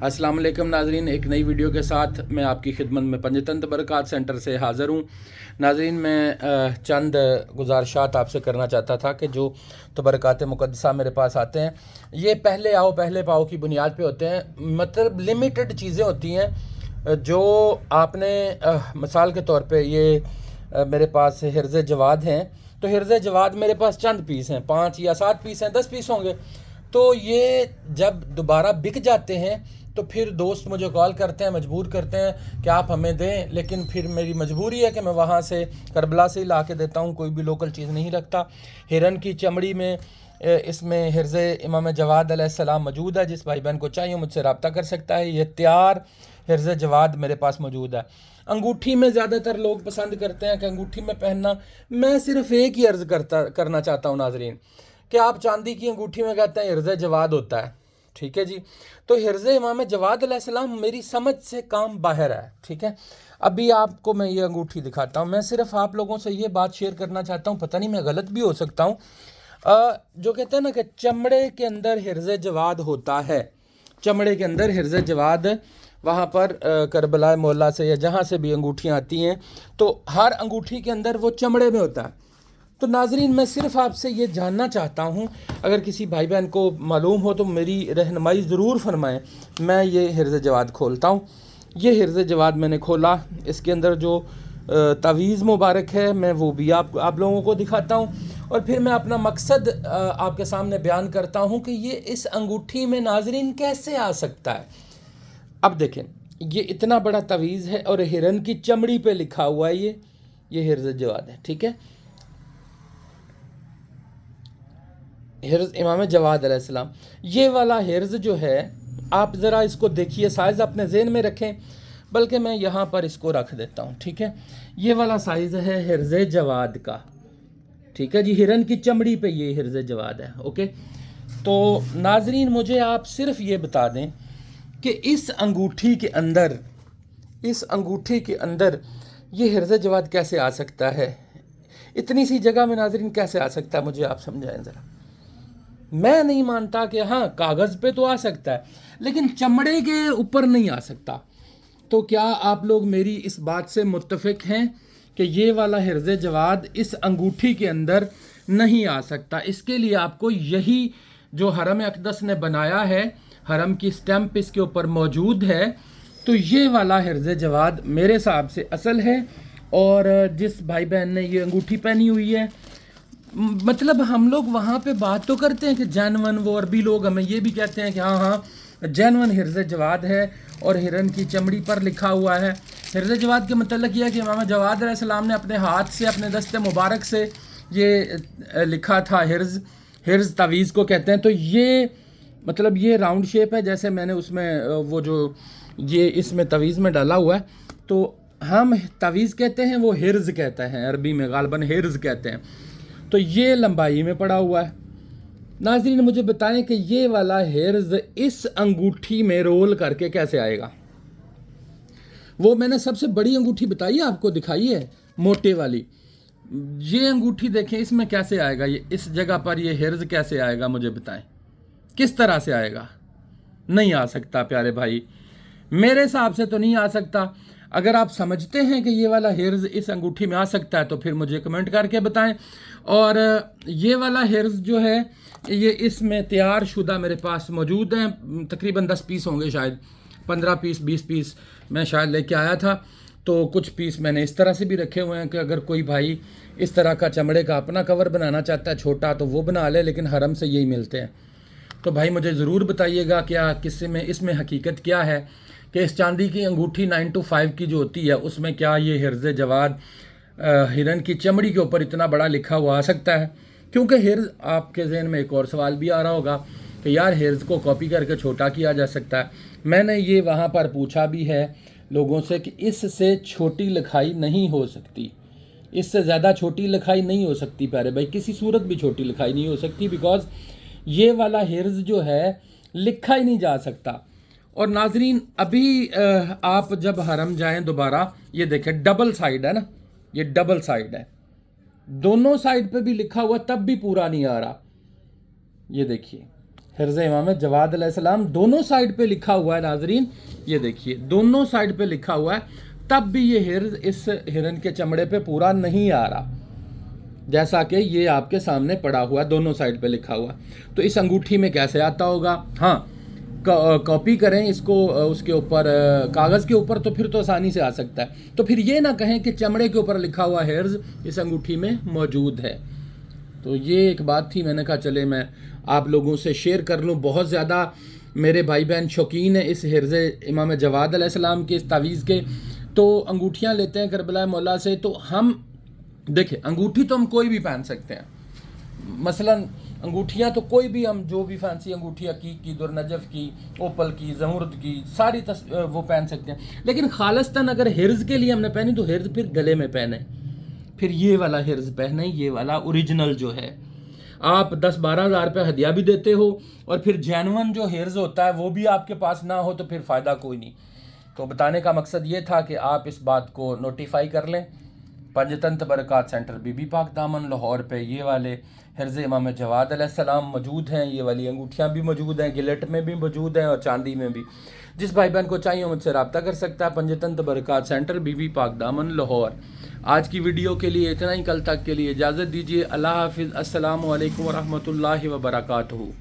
अस्सलाम वालेकुम नाजरीन, एक नई वीडियो के साथ मैं आपकी खिदमत में पंजतन तबरकात सेंटर से हाज़िर हूँ। नाजरीन, मैं चंद गुजारिशात आपसे करना चाहता था कि जो तबरकात मुक़द्दसा मेरे पास आते हैं ये पहले आओ पहले पाओ की बुनियाद पे होते हैं। मतलब लिमिटेड चीज़ें होती हैं जो आपने मिसाल के तौर पे ये मेरे पास हिर्ज़ जवाद हैं, तो हिर्ज़ जवाद मेरे पास चंद पीस हैं, 5 या 7 पीस हैं, 10 पीस होंगे। तो ये जब दोबारा बिक जाते हैं तो फिर दोस्त मुझे कॉल करते हैं, मजबूर करते हैं कि आप हमें दें, लेकिन फिर मेरी मजबूरी है कि मैं वहाँ से करबला से ही ला के देता हूँ, कोई भी लोकल चीज़ नहीं रखता। हिरन की चमड़ी में इसमें हिर्ज़ इमाम जवाद अलैहिस्सलाम मौजूद है। जिस भाई बहन को चाहिए मुझसे रब्ता कर सकता है। ये तैयार हिर्ज़ जवाद मेरे पास मौजूद है। अंगूठी में ज़्यादातर लोग पसंद करते हैं कि अंगूठी में पहनना। मैं सिर्फ़ एक ही अर्ज़ करना चाहता हूँ नाजरीन कि आप चांदी की अंगूठी में कहते हैं हिर्ज़ जवाद होता है, ठीक है जी। तो हिर्ज़ इमाम जवाद अलैहिस्सलाम मेरी समझ से काम बाहर है, ठीक है। अभी आपको मैं ये अंगूठी दिखाता हूँ। मैं सिर्फ आप लोगों से ये बात शेयर करना चाहता हूँ, पता नहीं मैं गलत भी हो सकता हूँ। जो कहते हैं ना कि चमड़े के अंदर हिर्ज़ जवाद होता है, चमड़े के अंदर हिर्ज़ जवाद, वहाँ पर करबला मोहल्ला से या जहाँ से भी अंगूठियाँ आती हैं तो हर अंगूठी के अंदर वो चमड़े में होता है। तो नाजरीन, मैं सिर्फ आपसे ये जानना चाहता हूँ, अगर किसी भाई बहन को मालूम हो तो मेरी रहनुमाई ज़रूर फरमाएं। मैं ये हिर्ज़ जवाद खोलता हूँ। ये हिर्ज़ जवाद मैंने खोला, इसके अंदर जो तावीज़ मुबारक है मैं वो भी आप लोगों को दिखाता हूँ, और फिर मैं अपना मकसद आपके सामने बयान करता हूँ कि ये इस अंगूठी में नाजरीन कैसे आ सकता है। अब देखें, ये इतना बड़ा तावीज़ है और हिरन की चमड़ी पे लिखा हुआ है ये हिर्ज़ जवाद है, ठीक है। हिर्ज़ इमाम जवाद अलैहिस्सलाम, ये वाला हिर्ज़ जो है, आप ज़रा इसको देखिए, साइज़ अपने ज़हन में रखें, बल्कि मैं यहाँ पर इसको रख देता हूँ, ठीक है। ये वाला साइज़ है हिर्ज़ जवाद का, ठीक है जी। हिरन की चमड़ी पे ये हिर्ज़ जवाद है, ओके। तो नाजरीन, मुझे आप सिर्फ ये बता दें कि इस अंगूठी के अंदर ये हिर्ज़ जवाद कैसे आ सकता है, इतनी सी जगह में नाजरीन कैसे आ सकता है, मुझे आप समझाएं ज़रा। मैं नहीं मानता कि हाँ कागज़ पे तो आ सकता है लेकिन चमड़े के ऊपर नहीं आ सकता। तो क्या आप लोग मेरी इस बात से मुत्तफ़िक हैं कि ये वाला हिर्ज़ जवाद इस अंगूठी के अंदर नहीं आ सकता? इसके लिए आपको यही जो हरम अक़दस ने बनाया है, हरम की स्टैम्प इसके ऊपर मौजूद है, तो ये वाला हिर्ज़ जवाद मेरे हिसाब से असल है। और जिस भाई बहन ने ये अंगूठी पहनी हुई है, मतलब हम लोग वहाँ पे बात तो करते हैं कि जैनवन, वो अरबी लोग हमें ये भी कहते हैं कि हाँ हाँ जैनवन हिर्ज़ जवाद है और हिरन की चमड़ी पर लिखा हुआ है। हिर्ज़ जवाद के मतलब यह है कि इमाम जवाद अलैहिस्सलाम ने अपने हाथ से, अपने दस्ते मुबारक से ये लिखा था। हिर्ज़ तावीज़ को कहते हैं। तो ये मतलब ये राउंड शेप है, जैसे मैंने उसमें वो जो ये इसमें तावीज़ में डाला हुआ है, तो हम तावीज़ कहते हैं, वो हिर्ज़ कहते हैं, अरबी में गालबन हिर्ज़ कहते हैं। तो ये लंबाई में पड़ा हुआ है। नाज़रीन, मुझे बताएं कि ये वाला हिर्ज़ इस अंगूठी में रोल करके कैसे आएगा। वो मैंने सबसे बड़ी अंगूठी बताई है, आपको दिखाई है, मोटे वाली। ये अंगूठी देखें, इसमें कैसे आएगा, ये इस जगह पर ये हिर्ज़ कैसे आएगा, मुझे बताएं किस तरह से आएगा। नहीं आ सकता प्यारे भाई, मेरे हिसाब से तो नहीं आ सकता। अगर आप समझते हैं कि ये वाला हिर्ज़ इस अंगूठी में आ सकता है तो फिर मुझे कमेंट करके बताएं। और ये वाला हिर्ज़ जो है ये इसमें तैयार शुदा मेरे पास मौजूद हैं, तकरीबन 10 पीस होंगे, शायद 15 पीस 20 पीस मैं शायद लेके आया था। तो कुछ पीस मैंने इस तरह से भी रखे हुए हैं कि अगर कोई भाई इस तरह का चमड़े का अपना कवर बनाना चाहता है छोटा तो वो बना ले, लेकिन हरम से यही मिलते हैं। तो भाई मुझे ज़रूर बताइएगा क्या किस्से में इसमें हकीकत क्या है कि इस चांदी की अंगूठी 9 to 5 की जो होती है उसमें क्या ये हिर्ज़ जवाद हिरन की चमड़ी के ऊपर इतना बड़ा लिखा हुआ आ सकता है। क्योंकि हिर्ज़, आपके जहन में एक और सवाल भी आ रहा होगा कि यार हिर्ज़ को कॉपी करके छोटा किया जा सकता है। मैंने ये वहाँ पर पूछा भी है लोगों से कि इससे छोटी लिखाई नहीं हो सकती, इससे ज़्यादा छोटी लिखाई नहीं हो सकती प्यारे भाई, किसी सूरत भी छोटी लिखाई नहीं हो सकती, बिकॉज़ ये वाला हिर्ज़ जो है लिखा ही नहीं जा सकता। और नाजरीन, अभी आप जब हरम जाएं दोबारा, ये देखें डबल साइड है ना, ये डबल साइड है, दोनों साइड पे भी लिखा हुआ तब भी पूरा नहीं आ रहा। ये देखिए, हिर्ज़ इमाम जवाद अलैहिस्सलाम दोनों साइड पे लिखा हुआ है नाजरीन, ये देखिए दोनों साइड पे लिखा हुआ है, तब भी ये हिर्ज़ इस हिरन के चमड़े पे पूरा नहीं आ रहा, जैसा कि ये आपके सामने पड़ा हुआ है, दोनों साइड पे लिखा हुआ है। तो इस अंगूठी में कैसे आता होगा? हाँ, कॉपी करें इसको उसके ऊपर, कागज़ के ऊपर, तो फिर तो आसानी से आ सकता है। तो फिर ये ना कहें कि चमड़े के ऊपर लिखा हुआ हिर्ज़ इस अंगूठी में मौजूद है। तो ये एक बात थी, मैंने कहा चले मैं आप लोगों से शेयर कर लूँ। बहुत ज़्यादा मेरे भाई बहन शौकीन है इस हिर्ज़ इमाम जवाद अलैहिस्सलाम के, इस तावीज़ के। तो अंगूठियाँ लेते हैं करबला मौला से, तो हम देखिए अंगूठी तो हम कोई भी पहन सकते हैं, मसलन अंगूठियाँ तो कोई भी, हम जो भी फैंसी अंगूठियाँ की दुरनजफ़ की, ओपल की, ज़मुर्द की, सारी वो पहन सकते हैं। लेकिन खालिस्तान अगर हिर्ज़ के लिए हमने पहनी तो हिर्ज़ फिर गले में पहने, फिर ये वाला हिर्ज़ पहने, ये वाला ओरिजिनल जो है। आप 10-12 हज़ार रुपये हदिया भी देते हो और फिर जेन्युइन जो हिर्ज़ होता है वो भी आपके पास ना हो तो फिर फ़ायदा कोई नहीं। तो बताने का मकसद ये था कि आप इस बात को नोटिफाई कर लें। पंजतन तबरकात सेंटर बीबी पाक दामन लाहौर पे ये वाले हिर्ज़ इमाम जवाद अलैहिस्सलाम मौजूद हैं, ये वाली अंगूठियाँ भी मौजूद हैं, गिलेट में भी मौजूद हैं और चांदी में भी। जिस भाई बहन को चाहिए मुझसे रब्ता कर सकता है। पंजतन तबरकात सेंटर बीबी पाक दामन लाहौर। आज की वीडियो के लिए इतना ही, कल तक के लिए इजाज़त दीजिए। अल्लाह हाफिज़। अस्सलामु अलैकुम व रहमतुल्लाहि व बरकातहू।